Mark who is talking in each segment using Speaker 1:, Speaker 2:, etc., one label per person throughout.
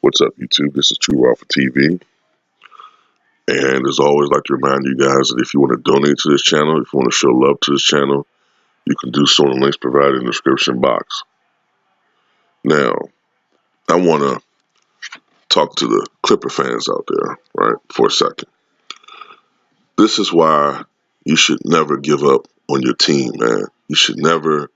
Speaker 1: What's up, YouTube? This is True Raw for TV. And as always, I'd like to remind you guys that if you want to donate to this channel, if you want to show love to this channel, you can do so in the links provided in the description box. Now, I want to talk to the Clipper fans out there, right, for a second. This is why you should never give up on your team, man. You should never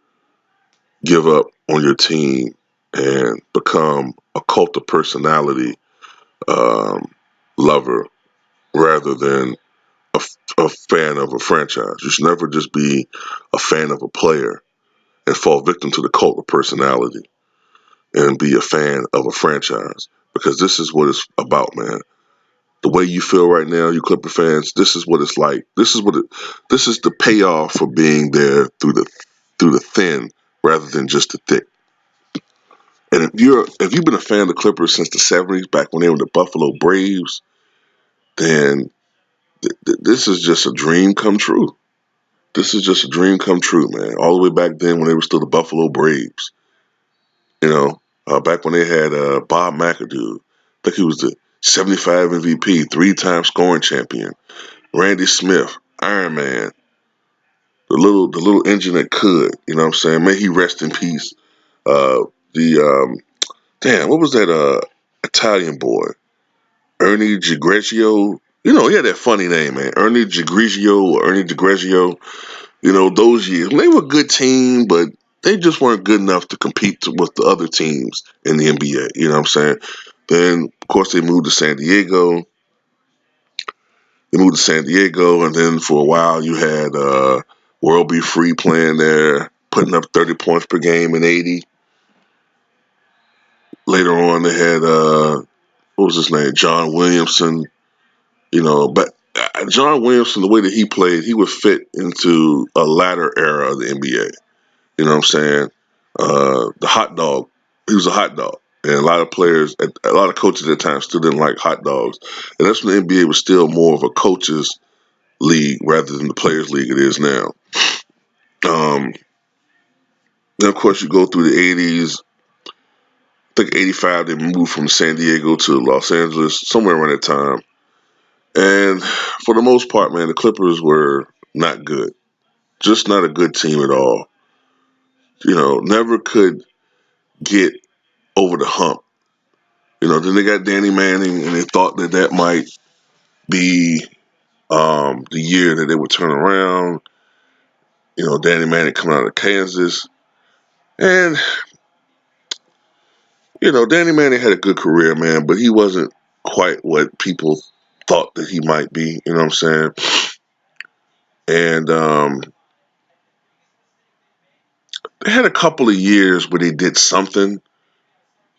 Speaker 1: give up on your team and become a cult of personality lover rather than a fan of a franchise. You should never just be a fan of a player and fall victim to the cult of personality and be a fan of a franchise, because this is what it's about, man. The way you feel right now, you Clipper fans, this is what it's like. This is the payoff for being there through the thin rather than just the thick. And if you've been a fan of the Clippers since the '70s, back when they were the Buffalo Braves, then this is just a dream come true. This is just a dream come true, man. All the way back then when they were still the Buffalo Braves. Back when they had Bob McAdoo. I think he was the 75 MVP, three-time scoring champion. Randy Smith, Iron Man, the little engine that could. You know what I'm saying? May he rest in peace. The what was that Italian boy? Ernie Gigrigio. He had that funny name, man. Ernie Gigrigio or Ernie Gigrigio. Those years, they were a good team, but they just weren't good enough to compete with the other teams in the NBA. You know what I'm saying? Then, of course, they moved to San Diego. And then for a while, you had World Be Free playing there, putting up 30 points per game in 80. Later on, they had, what was his name? John Williamson. But John Williamson, the way that he played, he would fit into a latter era of the NBA. You know what I'm saying? The hot dog. He was a hot dog. And a lot of coaches at the time still didn't like hot dogs. And that's when the NBA was still more of a coaches league rather than the players league it is now. Then, of course, you go through the 80s. I think 85, they moved from San Diego to Los Angeles, somewhere around that time. And for the most part, man, the Clippers were not good. Just not a good team at all. Never could get over the hump. Then they got Danny Manning, and they thought that might be the year that they would turn around. Danny Manning coming out of Kansas. And, Danny Manning had a good career, man, but he wasn't quite what people thought that he might be. You know what I'm saying? And they had a couple of years where they did something.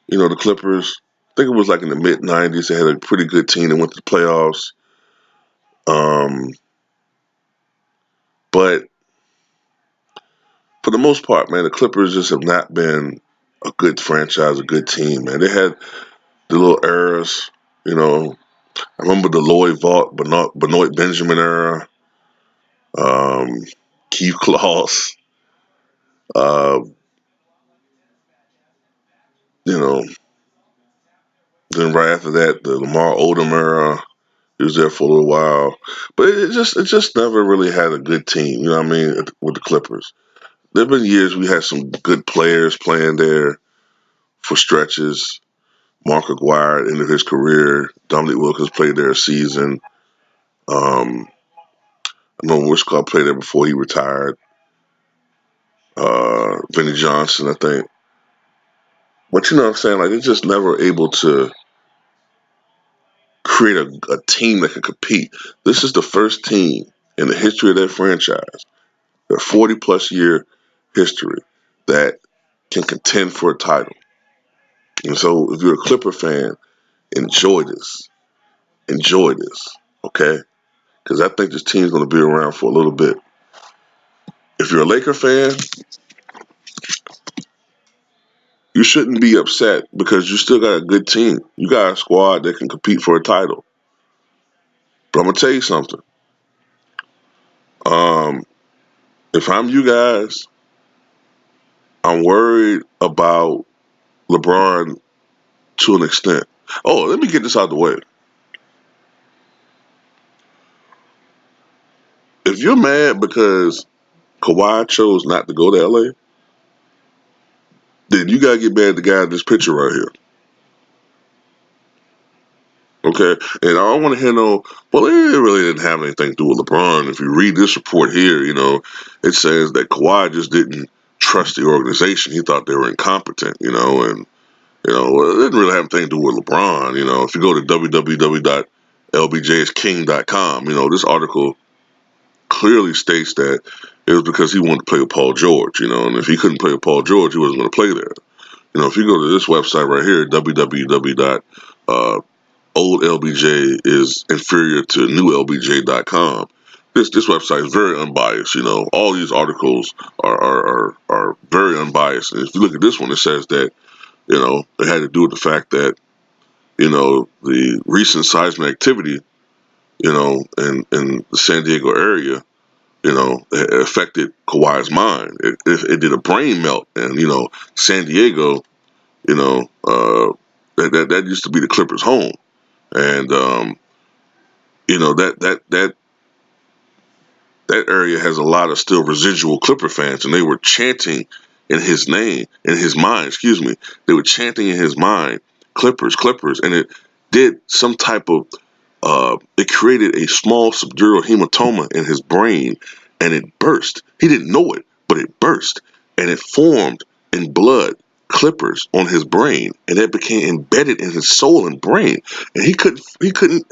Speaker 1: The Clippers, I think it was like in the mid-'90s, they had a pretty good team that went to the playoffs. But for the most part, man, the Clippers just have not been a good franchise, a good team, man. They had the little eras, I remember the Lloyd Vaught, Benoit Benjamin era, Keith Kloss, uh, you know, then right after that, the Lamar Odom era. He was there for a little while, but it just never really had a good team. You know what I mean? With the Clippers, there've been years we had some good players playing there for stretches. Mark Aguirre ended his career. Dominique Wilkins played there a season. I know Wishcott played there before he retired. Vinnie Johnson, I think. But you know what I'm saying? Like, they're just never able to create a team that can compete. This is the first team in the history of their franchise, their 40-plus year history, that can contend for a title. And so if you're a Clipper fan, enjoy this. Enjoy this, okay? Because I think this team's going to be around for a little bit. If you're a Laker fan, you shouldn't be upset because you still got a good team. You got a squad that can compete for a title. But I'm going to tell you something. If I'm you guys, I'm worried about LeBron to an extent. Oh, let me get this out of the way. If you're mad because Kawhi chose not to go to LA, then you gotta get mad at the guy in this picture right here. Okay? And I don't want to hear no, well, it really didn't have anything to do with LeBron. If you read this report here, it says that Kawhi just didn't trust the organization. He thought they were incompetent, and well, it didn't really have anything to do with LeBron. If you go to www.lbjsking.com, this article clearly states that it was because he wanted to play with Paul George, and if he couldn't play with Paul George, he wasn't going to play there. If you go to this website right here, www.oldlbj is inferior to newlbj.com. This website is very unbiased. All these articles are very unbiased. And if you look at this one, it says that it had to do with the fact that the recent seismic activity in the San Diego area it affected Kawhi's mind. It did a brain melt, and San Diego, that used to be the Clippers' home, and that area has a lot of still residual Clipper fans, and they were chanting in his name, in his mind, excuse me. They were chanting in his mind, Clippers, Clippers, and it did some type of, it created a small subdural hematoma in his brain, and it burst. He didn't know it, but it burst, and it formed in blood clippers on his brain, and that became embedded in his soul and brain, and he couldn't,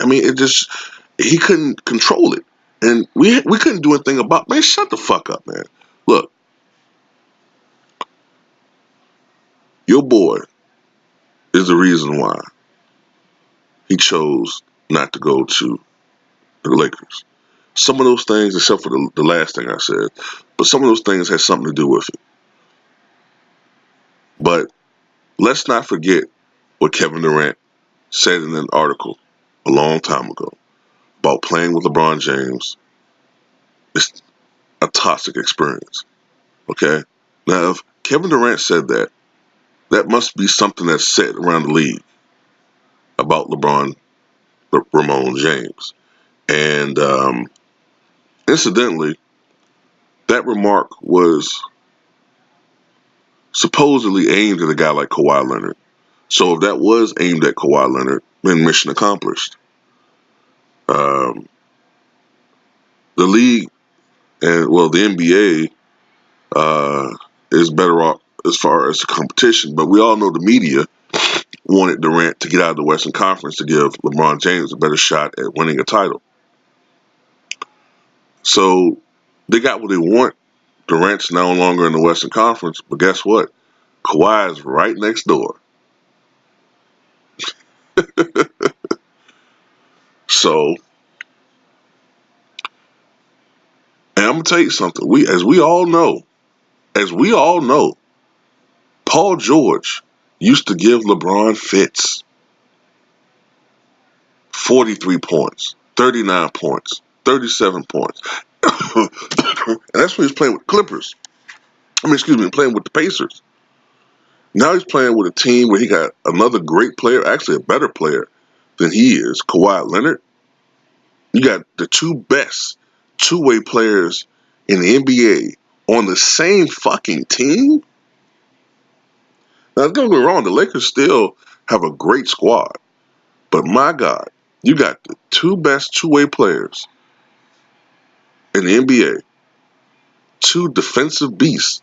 Speaker 1: I mean, he couldn't control it. And we couldn't do anything about, man, shut the fuck up, man. Look, your boy is the reason why he chose not to go to the Lakers. Some of those things, except for the last thing I said, but some of those things had something to do with it. But let's not forget what Kevin Durant said in an article a long time ago about playing with LeBron James. It's a toxic experience. Okay? Now, if Kevin Durant said that, that must be something that's said around the league about LeBron Ramon James. And incidentally, that remark was supposedly aimed at a guy like Kawhi Leonard. So if that was aimed at Kawhi Leonard, then mission accomplished. Um, the league and, well, the NBA is better off as far as the competition, but we all know the media wanted Durant to get out of the Western Conference to give LeBron James a better shot at winning a title. So they got what they want. Durant's no longer in the Western Conference, but guess what? Kawhi is right next door. So, and I'm gonna tell you something. As we all know, Paul George used to give LeBron fits. 43 points, 39 points, 37 points. And that's when he's playing with Clippers. Playing with the Pacers. Now he's playing with a team where he got another great player, actually a better player than he is, Kawhi Leonard. You got the two best two-way players in the NBA on the same fucking team. Now, don't get me wrong, the Lakers still have a great squad. But my God, you got the two best two-way players in the NBA, two defensive beasts,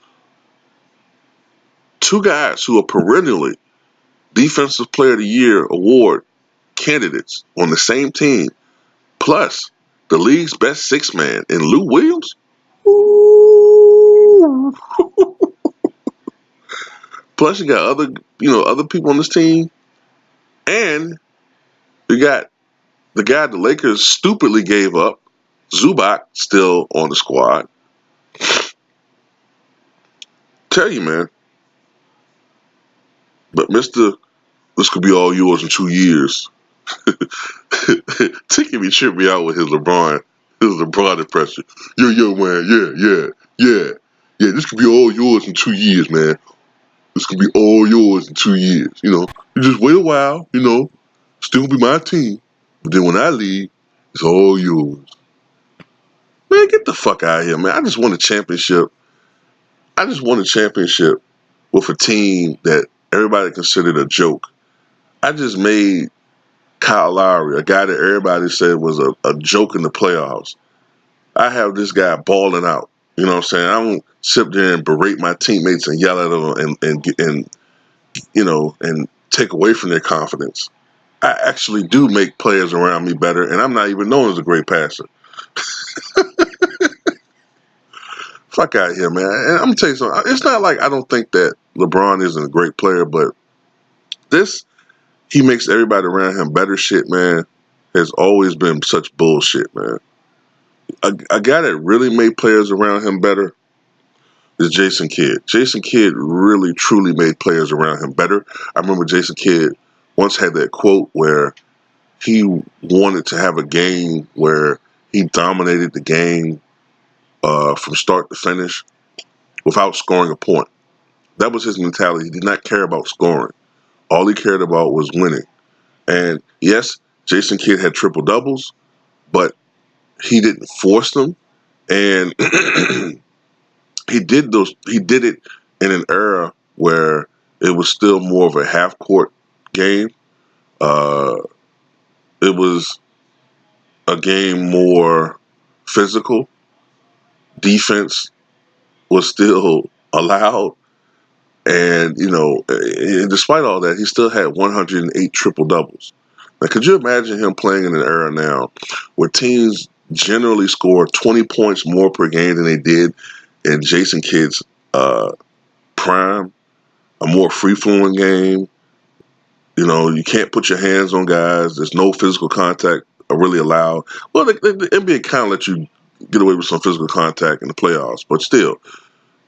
Speaker 1: two guys who are perennially Defensive Player of the Year award candidates on the same team, plus the league's best six man in Lou Williams. Ooh. Plus you got other people on this team, and you got the guy the Lakers stupidly gave up, Zubac, still on the squad. Tell you, man. But Mr. This could be all yours in 2 years. Tiki be tripping me out with his LeBron impression. Yeah, man, yeah. This could be all yours in 2 years, man. This could be all yours in 2 years. You just wait a while. Still be my team. But then when I leave, it's all yours. Man, get the fuck out of here, man. I just won a championship. I just won a championship with a team that everybody considered a joke. I just made Kyle Lowry, a guy that everybody said was a joke in the playoffs. I have this guy balling out. You know what I'm saying? I don't sit there and berate my teammates and yell at them and take away from their confidence. I actually do make players around me better, and I'm not even known as a great passer. Fuck out of here, man. And I'm gonna tell you something. It's not like I don't think that LeBron isn't a great player, but this he makes everybody around him better shit, man, has always been such bullshit, man. A guy that really made players around him better is Jason Kidd. Jason Kidd really, truly made players around him better. I remember Jason Kidd once had that quote where he wanted to have a game where he dominated the game from start to finish without scoring a point. That was his mentality. He did not care about scoring. All he cared about was winning. And yes, Jason Kidd had triple doubles, but he didn't force them. And he did it in an era where it was still more of a half court game. Uh, it was a game more physical. Defense was still allowed. And, despite all that, he still had 108 triple doubles. Now, could you imagine him playing in an era now where teams generally score 20 points more per game than they did in Jason Kidd's prime? A more free-flowing game. You can't put your hands on guys. There's no physical contact really allowed. Well, the NBA kind of let you get away with some physical contact in the playoffs, but still,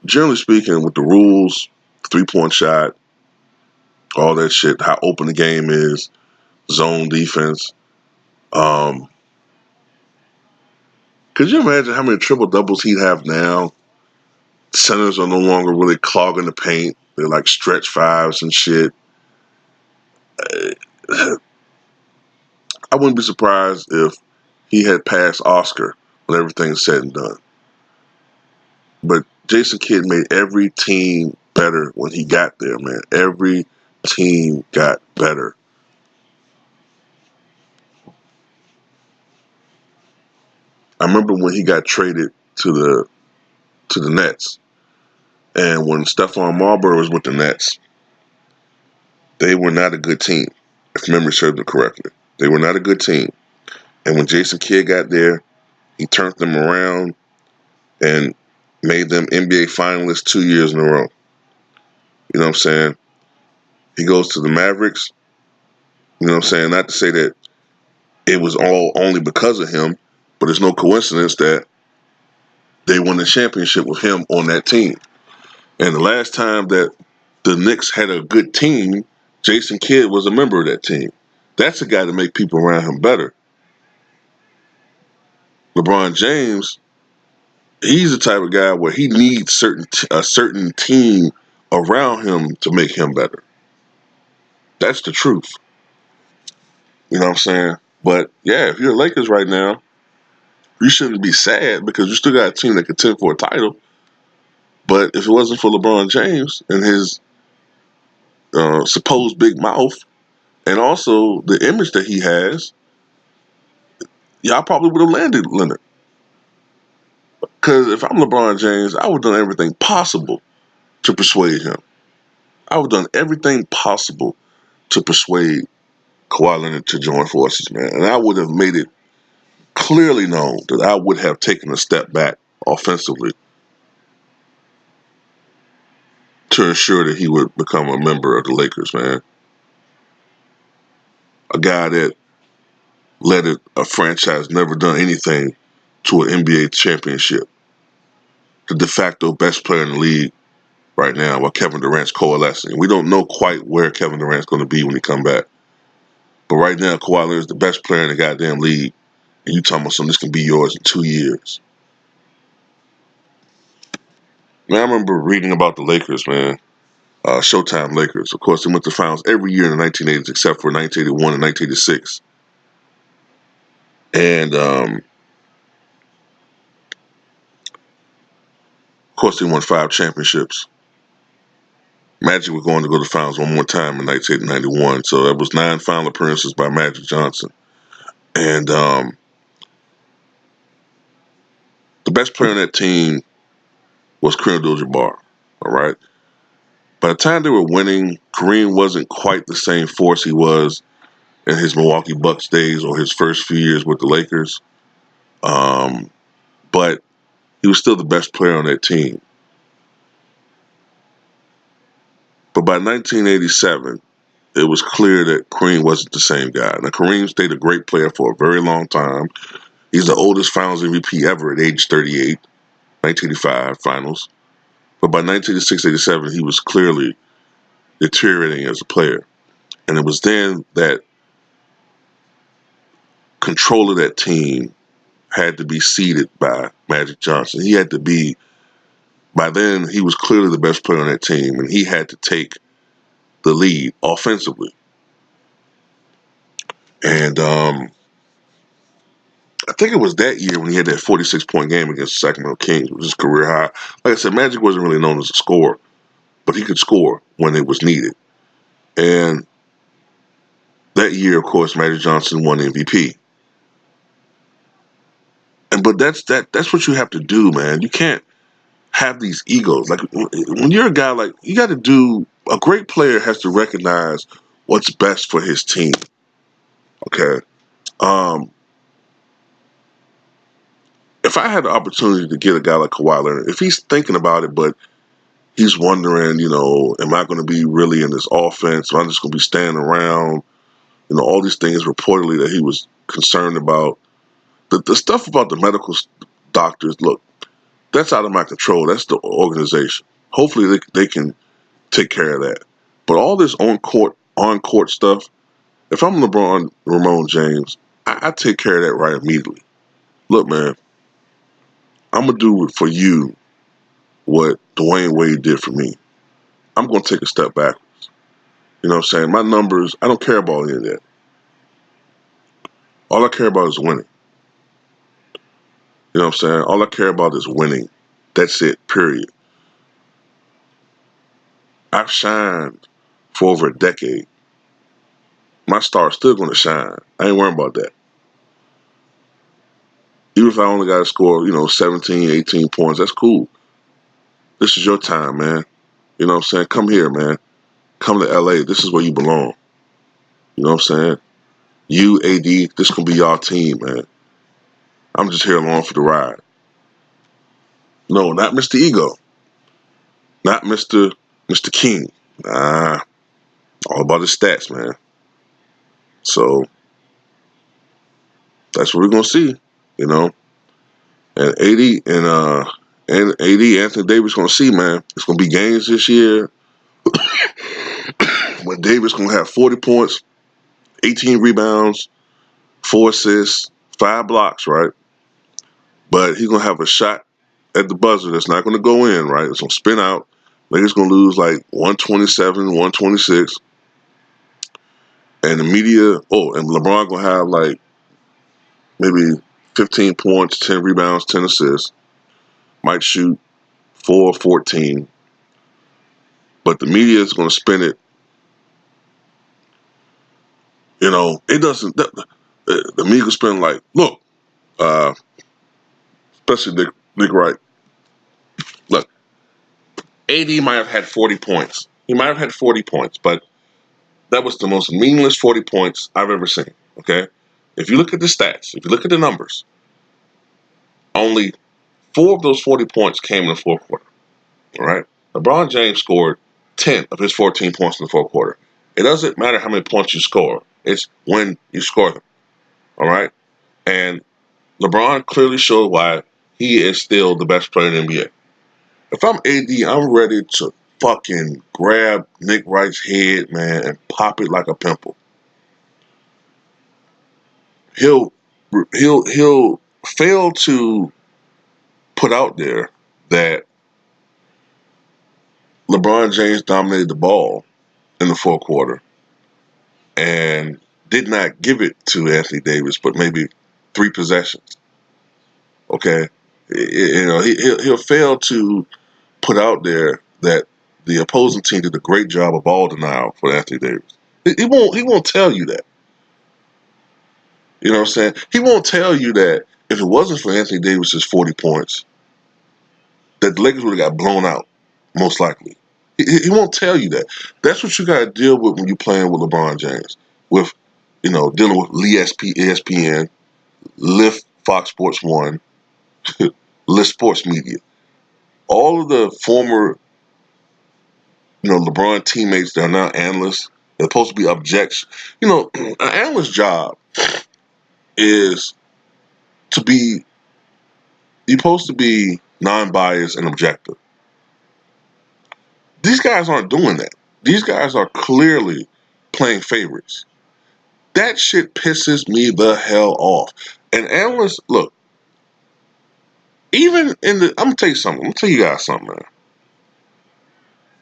Speaker 1: generally speaking, with the rules, three-point shot, all that shit, how open the game is, zone defense. Could you imagine how many triple doubles he'd have now? Centers are no longer really clogging the paint. They're like stretch fives and shit. I wouldn't be surprised if he had passed Oscar when everything's said and done. But Jason Kidd made every team better when he got there, man. Every team got better. I remember when he got traded to the Nets, and when Stephon Marbury was with the Nets, they were not a good team, if memory serves me correctly. They were not a good team. And when Jason Kidd got there, he turned them around and made them NBA finalists 2 years in a row. You know what I'm saying? He goes to the Mavericks. You know what I'm saying? Not to say that it was all only because of him, but it's no coincidence that they won the championship with him on that team. And the last time that the Knicks had a good team, Jason Kidd was a member of that team. That's a guy to make people around him better. LeBron James, he's the type of guy where he needs a certain team around him to make him better. That's the truth. You know what I'm saying? But yeah, if you're Lakers right now, you shouldn't be sad because you still got a team that could contend for a title. But if it wasn't for LeBron James and his supposed big mouth, and also the image that he has, y'all probably would have landed Leonard. Because if I'm LeBron James, I would have done everything possible to persuade him. I would have done everything possible to persuade Kawhi Leonard to join forces, man. And I would have made it clearly known that I would have taken a step back offensively to ensure that he would become a member of the Lakers, man. A guy that led a franchise never done anything to an NBA championship. The de facto best player in the league right now while Kevin Durant's coalescing. We don't know quite where Kevin Durant's going to be when he come back. But right now, Kawhi Leonard is the best player in the goddamn league. And you talking about something this can be yours in 2 years. Man, I remember reading about the Lakers, man. Showtime Lakers. Of course, they went to the finals every year in the 1980s except for 1981 and 1986. And, of course, they won 5 championships. Magic were going to go to the finals one more time in 1991. So that was 9 final appearances by Magic Johnson. And the best player on that team was Kareem Abdul-Jabbar. All right. By the time they were winning, Kareem wasn't quite the same force he was in his Milwaukee Bucks days or his first few years with the Lakers. But he was still the best player on that team. But by 1987, it was clear that Kareem wasn't the same guy. Now, Kareem stayed a great player for a very long time. He's the oldest Finals MVP ever at age 38, 1985 Finals. But by 1986-87, he was clearly deteriorating as a player. And it was then that control of that team had to be ceded by Magic Johnson. He had to be, by then, he was clearly the best player on that team, and he had to take the lead offensively. And I think it was that year when he had that 46-point game against the Sacramento Kings, which was his career high. Like I said, Magic wasn't really known as a scorer, but he could score when it was needed. And that year, of course, Magic Johnson won MVP. But that's what you have to do, man. You can't have these egos. Like when you're a guy, like you got to do. A great player has to recognize what's best for his team. Okay. Um, if I had the opportunity to get a guy like Kawhi Leonard, if he's thinking about it, but he's wondering, am I going to be really in this offense? Or I'm just going to be standing around. All these things reportedly that he was concerned about. The stuff about the medical doctors, look, that's out of my control. That's the organization. Hopefully they can take care of that. But all this on court stuff, if I'm LeBron Ramon James, I take care of that right immediately. Look, man, I'm going to do for you what Dwayne Wade did for me. I'm going to take a step backwards. You know what I'm saying? My numbers, I don't care about any of that. All I care about is winning. You know what I'm saying? All I care about is winning. That's it, period. I've shined for over a decade. My star's still going to shine. I ain't worrying about that. Even if I only got to score, 17, 18 points, that's cool. This is your time, man. You know what I'm saying? Come here, man. Come to LA. This is where you belong. You know what I'm saying? You, AD, this can be y'all team, man. I'm just here along for the ride. No, not Mr. Ego. Not Mr. King. Nah. All about his stats, man. So that's what we're gonna see, you know. And AD Anthony Davis gonna see, man. It's gonna be games this year when Davis gonna have 40 points, 18 rebounds, 4 assists, 5 blocks, right? But he's gonna have a shot at the buzzer that's not gonna go in, right? It's gonna spin out. Lakers gonna lose like 127, 126. And the media, and LeBron gonna have like maybe 15 points, 10 rebounds, 10 assists. Might shoot 4, 14. But the media is gonna spin it. It doesn't. The media spin like, look, especially Nick Wright. Look, AD might have had 40 points. He might have had 40 points, but that was the most meaningless 40 points I've ever seen. Okay, if you look at the stats, if you look at the numbers, only 4 of those 40 points came in the fourth quarter. All right, LeBron James scored 10 of his 14 points in the fourth quarter. It doesn't matter how many points you score; it's when you score them. All right, and LeBron clearly showed why he is still the best player in the NBA. If I'm AD, I'm ready to fucking grab Nick Wright's head, man, and pop it like a pimple. He'll fail to put out there that LeBron James dominated the ball in the fourth quarter and did not give it to Anthony Davis, but maybe 3 possessions. Okay, he'll fail to put out there that the opposing team did a great job of ball denial for Anthony Davis. He won't tell you that. You know what I'm saying? He won't tell you that if it wasn't for Anthony Davis's 40 points, that the Lakers would have got blown out, most likely. He won't tell you that. That's what you got to deal with when you're playing with LeBron James. With, dealing with ESPN, Lyft, Fox Sports 1, Lyft Sports Media. All of the former, LeBron teammates that are now analysts, they're supposed to be objects. An analyst's job is you're supposed to be non-biased and objective. These guys aren't doing that. These guys are clearly playing favorites. That shit pisses me the hell off. And analysts, look, I'm gonna tell you something. I'm gonna tell you guys something, man.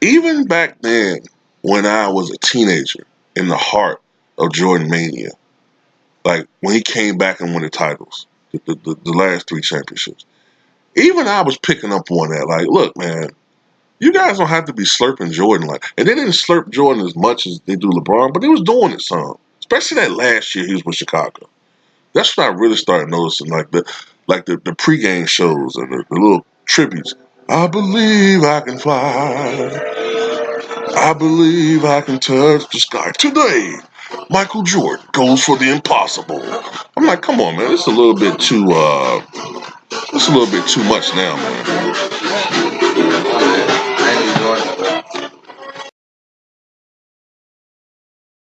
Speaker 1: Even back then, when I was a teenager, in the heart of Jordan Mania, like when he came back and won the titles, the last 3 championships, even I was picking up on that. Like, look, man, you guys don't have to be slurping Jordan and they didn't slurp Jordan as much as they do LeBron, but they was doing it some. Especially that last year he was with Chicago. That's when I really started noticing, like the pregame shows and the little tributes. I believe I can fly. I believe I can touch the sky. Today, Michael Jordan goes for the impossible. I'm like, come on, man, it's a little bit too much now, man.